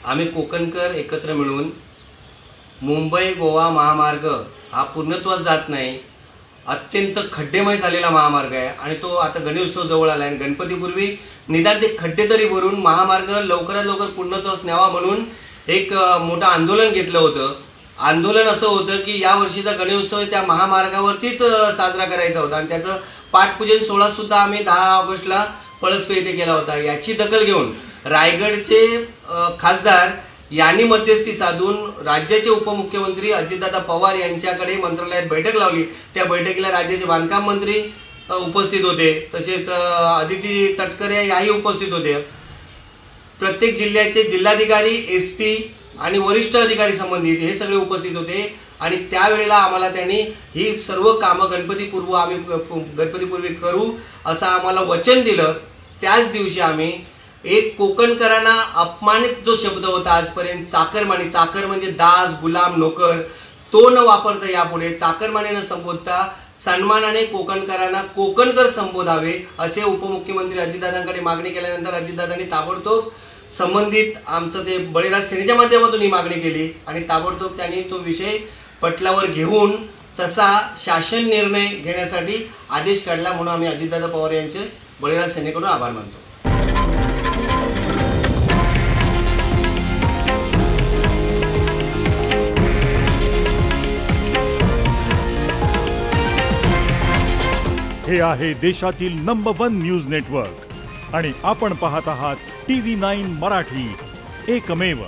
आम्ही कोकणकर एकत्र मिळून मुंबई गोवा महामार्ग हा पूर्णत्वास जात नाही, अत्यंत खड्डेमय झालेला महामार्ग आहे आणि तो आता गणेशोत्सव जवळ आला आहे। गणपतीपूर्वी निदान ते खड्डे तरी भरून महामार्ग लवकरात लवकर पूर्णत्वास न्यावा म्हणून एक मोठं आंदोलन घेतलं होतं। आंदोलन असं होतं की या वर्षीचा गणेशोत्सव त्या महामार्गावरतीच साजरा करायचा होता आणि त्याचं पाठपूजन सोहळा सुद्धा आम्ही 10 ऑगस्टला पळसपे येथे केला होता। याची दखल घेऊन रायगडचे खासदार यांनी मध्यस्थी साधून राज्याचे उपमुख्यमंत्री अजितदादा पवार यांच्याकडे मंत्रालयात बैठक लावली। त्या बैठकीला राज्याचे बांधकाम मंत्री उपस्थित होते, तसेच अदिती तटकरे याही उपस्थित होते। प्रत्येक जिल्ह्याचे जिल्हाधिकारी, एसपी आणि वरिष्ठ अधिकारी संबंधित हे सगळे उपस्थित होते आणि त्यावेळेला आम्हाला त्यांनी ही सर्व कामं गणपतीपूर्वी करू असं आम्हाला वचन दिलं। त्याच दिवशी आम्ही एक कोकणकरांना अपमानित जो शब्द होता आजपर्यंत चाकरमानी, चाकर म्हणजे दास, गुलाम, नोकर, तो न वापरता यापुढे चाकरमानी न संबोधता सन्मानाने कोकणकरांना कोकणकर संबोधावे असे उपमुख्यमंत्री अजितदादांकडे मागणी केल्यानंतर अजितदादांनी ताबडतोब संबंधित आमचं ते बळीराज सेनेच्या माध्यमातून ही मागणी केली आणि ताबडतोब त्यांनी तो विषय पटलावर घेऊन तसा शासन निर्णय घेण्यासाठी आदेश काढला। म्हणून आम्ही अजितदादा पवार यांचे बळीराज सेनेकडून आभार मानतो। हे आहे देशातील नंबर 1 न्यूज नेटवर्क आणि आपण पाहत आहात TV9 मराठी, एकमेव।